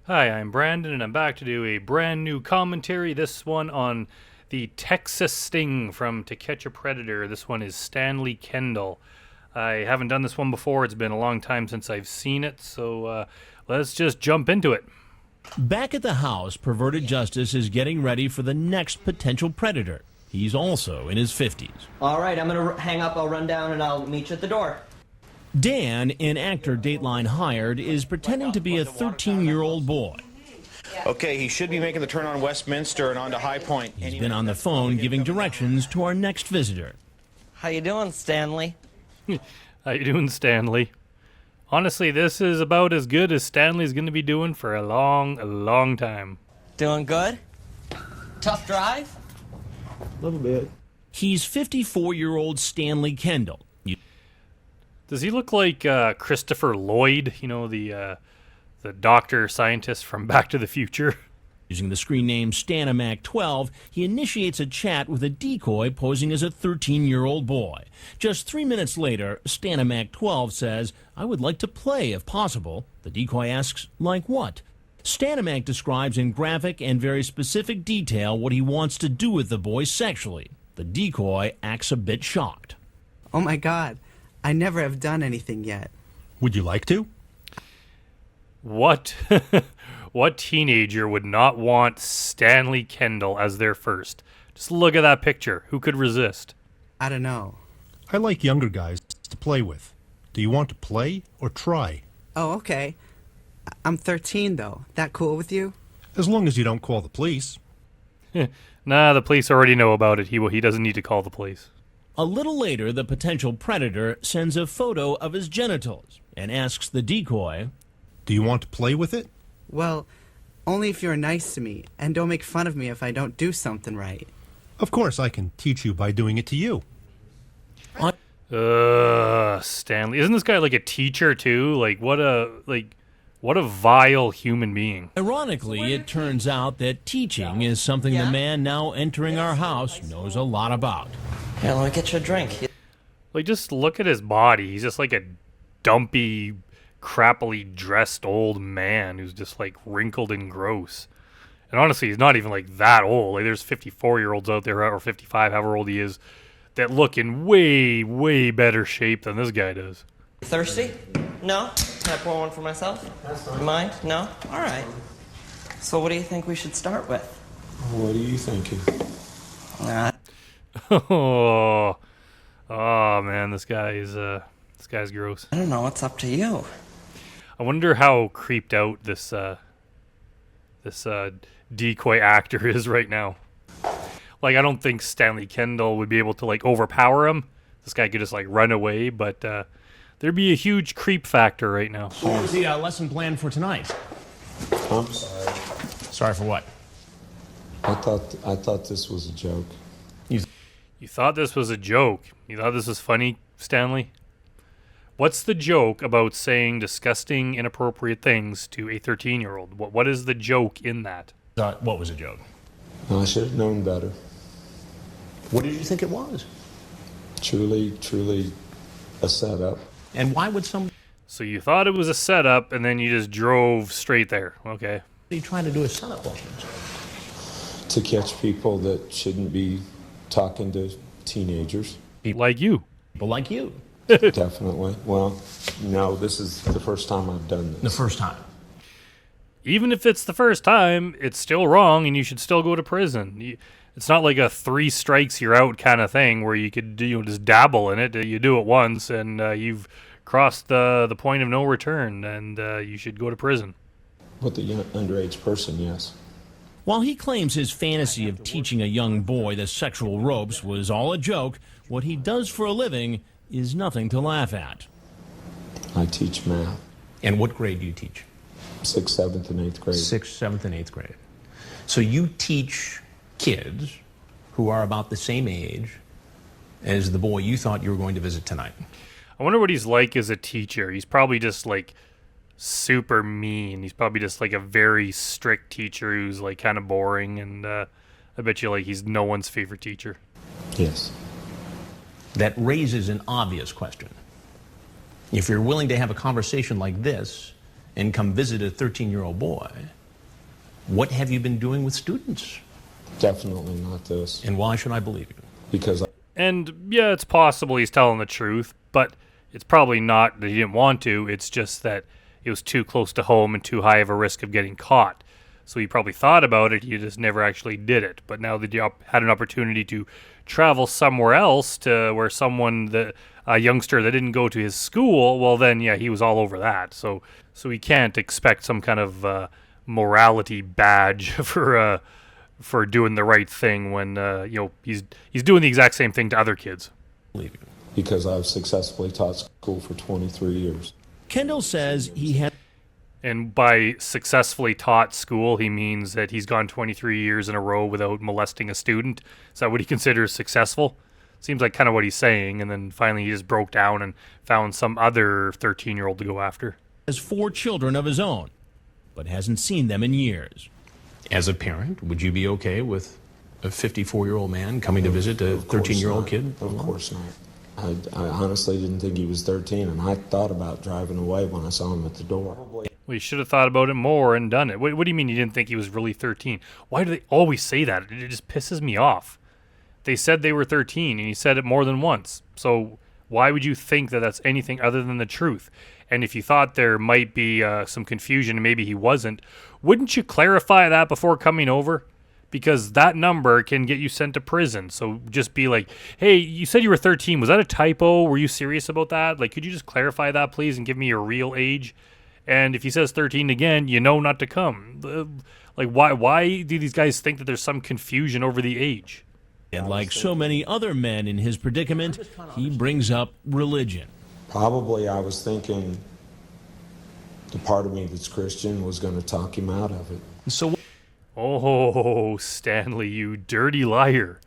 Hi, I'm Brandon, and I'm back to do a brand new commentary. This one on the Texas Sting from To Catch a Predator. This one is Stanley Kendall. I haven't done this one before. It's been a long time since I've seen it, so let's just jump into it. Back at the house, Perverted Justice is getting ready for the next potential predator. He's also in his 50s. All right, I'm going to hang up. I'll run down and I'll meet you at the door. Dan, an actor Dateline hired, is pretending to be a 13-year-old boy. Okay, he should be making the turn on Westminster and onto High Point. He's been on the phone giving directions to our next visitor. How you doing, Stanley? How you doing, Stanley? Honestly, this is about as good as Stanley's going to be doing for a long time. Doing good? Tough drive? A little bit. He's 54-year-old Stanley Kendall. Does he look like Christopher Lloyd? You know, the doctor scientist from Back to the Future? Using the screen name Stanamac12, he initiates a chat with a decoy posing as a 13-year-old boy. Just 3 minutes later, Stanamac12 says, "I would like to play if possible." The decoy asks, "Like what?" Stanamac describes in graphic and very specific detail what he wants to do with the boy sexually. The decoy acts a bit shocked. Oh my God, I never have done anything yet. Would you like to? What what teenager would not want Stanley Kendall as their first? Just look at that picture. Who could resist? I don't know. I like younger guys to play with. Do you want to play or try? Oh, okay. I'm 13 though. That cool with you? As long as you don't call the police. Nah, the police already know about it. He doesn't need to call the police. A little later, the potential predator sends a photo of his genitals and asks the decoy, Do you want to play with it? Well, only if you're nice to me and don't make fun of me if I don't do something right. Of course I can teach you by doing it to you. Stanley. Isn't this guy like a teacher too? Like what a vile human being. Ironically, it turns out that teaching is something the man now entering our house knows a lot about. Here, let me get you a drink. Like, just look at his body. He's just like a dumpy, crappily dressed old man who's just like wrinkled and gross. And honestly, he's not even like that old. Like, there's 54-year-olds out there, or 55, however old he is, that look in way better shape than this guy does. Thirsty? No? Can I pour one for myself? You mind? No? All right. So what do you think we should start with? What are you thinking? Oh man, this guy's gross. I don't know. It's up to you. I wonder how creeped out this decoy actor is right now. Like, I don't think Stanley Kendall would be able to like overpower him. This guy could just like run away, but there'd be a huge creep factor right now. What was the lesson plan for tonight? I'm sorry. Sorry for what? I thought this was a joke. You thought this was a joke? You thought this was funny, Stanley? What's the joke about saying disgusting, inappropriate things to a 13-year-old? What is the joke in that? What was a joke? No, I should have known better. What did you think it was? Truly a setup. And why would somebody So you thought it was a setup, and then you just drove straight there. Okay. try to do a setup like this? To catch people that shouldn't be talking to teenagers. Like you. People like you. Definitely. Well, no, this is the first time I've done this. The first time. Even if it's the first time, it's still wrong, and you should still go to prison. It's not like a 3 strikes you're out kind of thing where you could just dabble in it. You do it once, and you've crossed the point of no return, and you should go to prison. With a underage person, yes. While he claims his fantasy of teaching a young boy the sexual ropes was all a joke, what he does for a living is nothing to laugh at. I teach math. And what grade do you teach? 6th, 7th, and 8th grade. 6th, 7th, and 8th grade. So you teach kids who are about the same age as the boy you thought you were going to visit tonight. I wonder what he's like as a teacher. He's probably just like super mean. He's probably just like a very strict teacher who's like kind of boring, and I bet you like he's no one's favorite teacher. Yes. That raises an obvious question. If you're willing to have a conversation like this, and come visit a 13-year-old boy, what have you been doing with students? Definitely not this. And why should I believe you? Because And yeah, it's possible he's telling the truth, but it's probably not that he didn't want to. It's just that it was too close to home and too high of a risk of getting caught. So he probably thought about it, he just never actually did it. But now that he had an opportunity to travel somewhere else to where a youngster that didn't go to his school, well then, yeah, he was all over that. So he can't expect some kind of morality badge for doing the right thing when he's doing the exact same thing to other kids. because I've successfully taught school for 23 years. Kendall says he had. And by successfully taught school, he means that he's gone 23 years in a row without molesting a student. Is that what he considers successful? Seems like kind of what he's saying. And then finally he just broke down and found some other 13-year-old to go after. Has 4 children of his own, but hasn't seen them in years. As a parent, would you be okay with a 54-year-old man coming to visit a 13-year-old kid? Of course not. I honestly didn't think he was 13, and I thought about driving away when I saw him at the door. Well, you should have thought about it more and done it. What do you mean you didn't think he was really 13? Why do they always say that? It just pisses me off. They said they were 13, and he said it more than once. So why would you think that that's anything other than the truth? And if you thought there might be some confusion and maybe he wasn't, wouldn't you clarify that before coming over? Because that number can get you sent to prison. So just be like, hey, you said you were 13. Was that a typo? Were you serious about that? Like, could you just clarify that, please, and give me your real age? And if he says 13 again, you know not to come. Like, why do these guys think that there's some confusion over the age? And like so many other men in his predicament, he brings up religion. Probably I was thinking the part of me that's Christian was going to talk him out of it. So, Oh, Stanley, you dirty liar.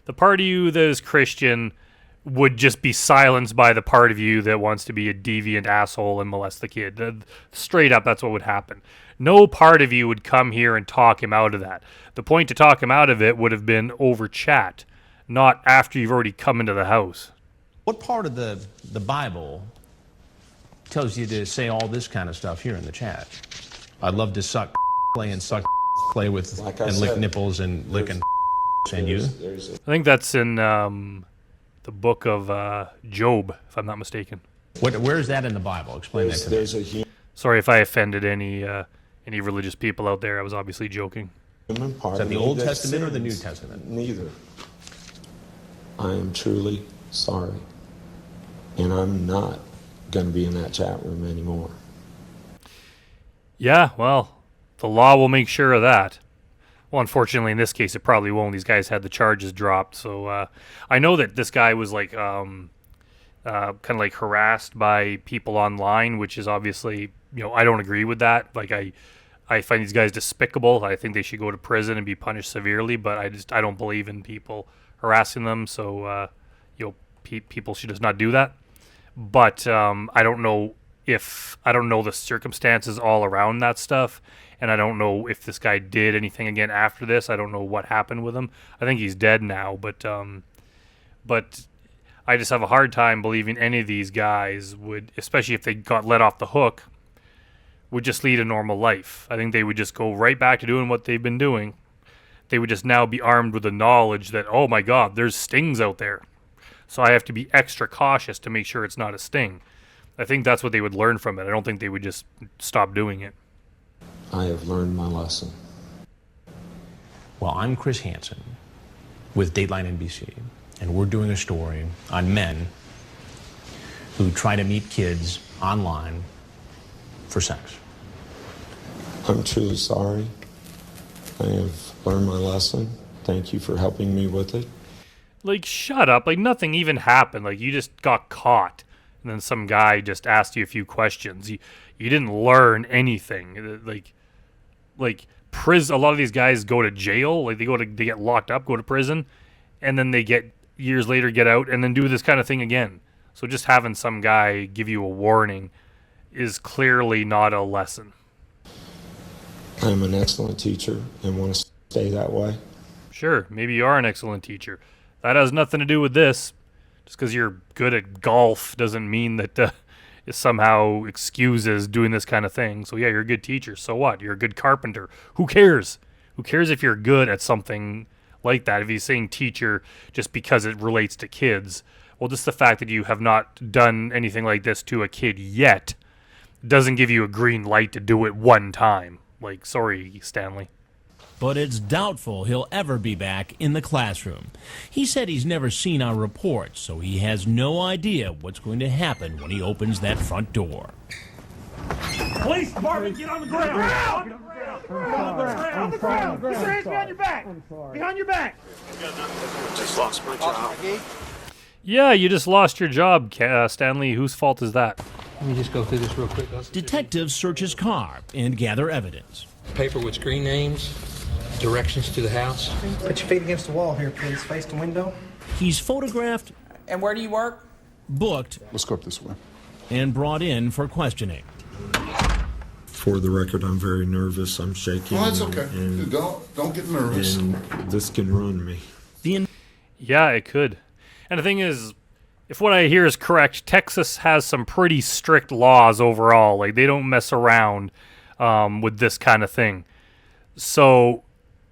The part of you that is Christian would just be silenced by the part of you that wants to be a deviant asshole and molest the kid. Straight up, that's what would happen. No part of you would come here and talk him out of that. The point to talk him out of it would have been over chat, not after you've already come into the house. what part of the Bible tells you to say all this kind of stuff here in the chat? I'd love to suck play and suck play with Like I and lick said, nipples and licking and you. I think that's in the book of Job, if I'm not mistaken. Where is that in the Bible? Explain that to me. There's a human Sorry if I offended any religious people out there. I was obviously joking. part Is that of the me Old that Testament or the New sins. Testament? Neither. I am truly sorry. And I'm not going to be in that chat room anymore. Yeah, well, the law will make sure of that. Well, unfortunately, in this case, it probably won't. These guys had the charges dropped. So I know that this guy was like kind of like harassed by people online, which is obviously, I don't agree with that. Like I find these guys despicable. I think they should go to prison and be punished severely, but I don't believe in people harassing them. So, people should just not do that. But I don't know the circumstances all around that stuff, and I don't know if this guy did anything again after this. I don't know what happened with him. I think he's dead now, but I just have a hard time believing any of these guys would, especially if they got let off the hook, would just lead a normal life. I think they would just go right back to doing what they've been doing. They would just now be armed with the knowledge that, oh my God, there's stings out there. So I have to be extra cautious to make sure it's not a sting. I think that's what they would learn from it. I don't think they would just stop doing it. I have learned my lesson. Well, I'm Chris Hansen with Dateline NBC, and we're doing a story on men who try to meet kids online for sex. I'm truly sorry. I have learned my lesson. Thank you for helping me with it. Like, shut up. Like, nothing even happened. Like, you just got caught. And then some guy just asked you a few questions. You didn't learn anything. A lot of these guys go to jail. Like, they get locked up, go to prison, and then they years later get out and then do this kind of thing again. So just having some guy give you a warning is clearly not a lesson. I am an excellent teacher and want to stay that way. Sure, maybe you are an excellent teacher. That has nothing to do with this. Just because you're good at golf doesn't mean that somehow excuses doing this kind of thing. So yeah, you're a good teacher. So what? You're a good carpenter. Who cares? Who cares if you're good at something like that? If he's saying teacher just because it relates to kids, well, just the fact that you have not done anything like this to a kid yet doesn't give you a green light to do it one time. Like, sorry, Stanley. But it's doubtful he'll ever be back in the classroom. He said he's never seen our report, so he has no idea what's going to happen when he opens that front door. Police department, get on the ground! Get on the ground! Put your hands behind your back! Behind your back! Just lost my job. Yeah, you just lost your job, Stanley. Whose fault is that? Let me just go through this real quick. Detectives search his car and gather evidence. Paper with screen names, directions to the house. Put your feet against the wall here, please. Face the window. He's photographed, And where do you work? booked, Let's go up this way. and brought in for questioning. For the record, I'm very nervous. I'm shaking. Oh, that's okay. And Don't get nervous. this can ruin me. Yeah, it could. And the thing is, if what I hear is correct, Texas has some pretty strict laws overall. Like, they don't mess around with this kind of thing. So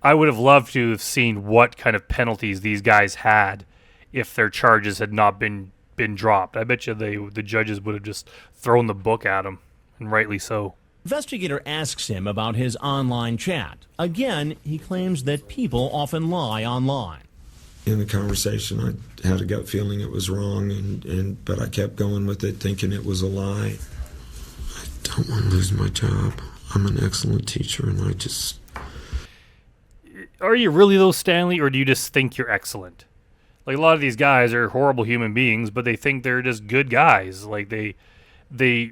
I would have loved to have seen what kind of penalties these guys had if their charges had not been dropped. I bet you the judges would have just thrown the book at them, and rightly so. Investigator asks him about his online chat. Again, he claims that people often lie online. In the conversation, I had a gut feeling it was wrong, but I kept going with it, thinking it was a lie. I don't want to lose my job. I'm an excellent teacher, and I just... Are you really though, Stanley, or do you just think you're excellent? Like, a lot of these guys are horrible human beings, but they think they're just good guys. Like, they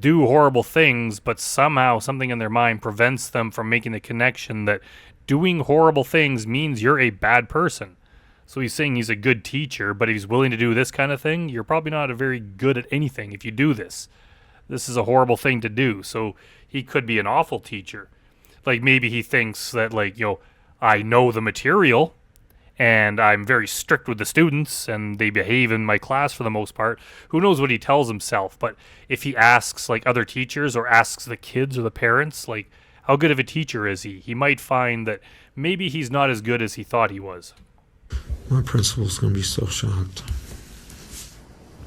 do horrible things, but somehow something in their mind prevents them from making the connection that doing horrible things means you're a bad person. So he's saying he's a good teacher, but if he's willing to do this kind of thing, you're probably not very good at anything if you do this. This is a horrible thing to do. So he could be an awful teacher. Like, maybe he thinks that, like, I know the material and I'm very strict with the students and they behave in my class for the most part. Who knows what he tells himself? But if he asks, like, other teachers or asks the kids or the parents, like, how good of a teacher is he? He might find that maybe he's not as good as he thought he was. My principal's going to be so shocked.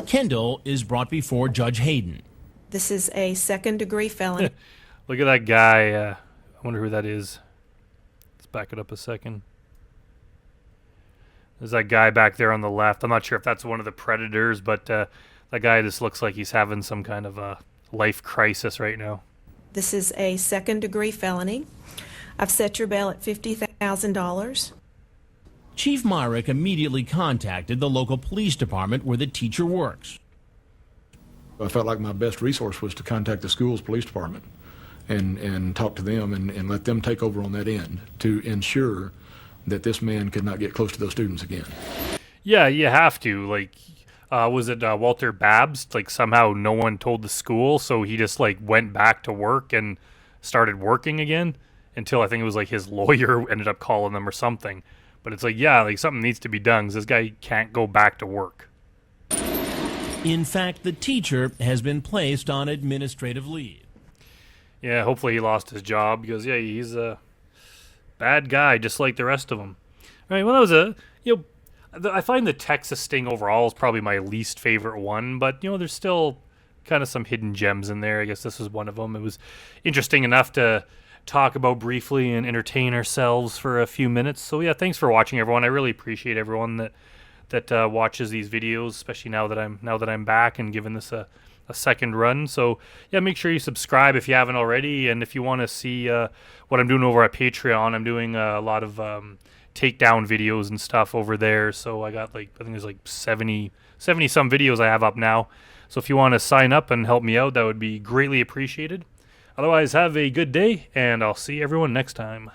Kendall is brought before Judge Hayden. This is a second-degree felony. Look at that guy. I wonder who that is. Let's back it up a second. There's that guy back there on the left. I'm not sure if that's one of the predators, but that guy just looks like he's having some kind of a life crisis right now. This is a second-degree felony. I've set your bail at $50,000. Chief Myrick immediately contacted the local police department where the teacher works. I felt like my best resource was to contact the school's police department and talk to them and let them take over on that end to ensure that this man could not get close to those students again. Yeah, you have to. Like, was it Walter Babs? Like, somehow no one told the school, so he just, like, went back to work and started working again until I think it was, like, his lawyer ended up calling them or something. But it's like, yeah, like, something needs to be done because this guy can't go back to work. In fact, the teacher has been placed on administrative leave. Yeah, hopefully he lost his job because, yeah, he's a bad guy just like the rest of them. All right, well, that was I find the Texas sting overall is probably my least favorite one, but, there's still kind of some hidden gems in there. I guess this was one of them. It was interesting enough to talk about briefly and entertain ourselves for a few minutes. So yeah, thanks for watching, everyone. I really appreciate everyone that watches these videos, especially now that I'm back and giving this a second run. So yeah, make sure you subscribe if you haven't already, and if you want to see what I'm doing over at Patreon, I'm doing a lot of takedown videos and stuff over there. So I got, like, I think there's like 70 some videos I have up now. So if you want to sign up and help me out, that would be greatly appreciated. Otherwise, have a good day, and I'll see everyone next time.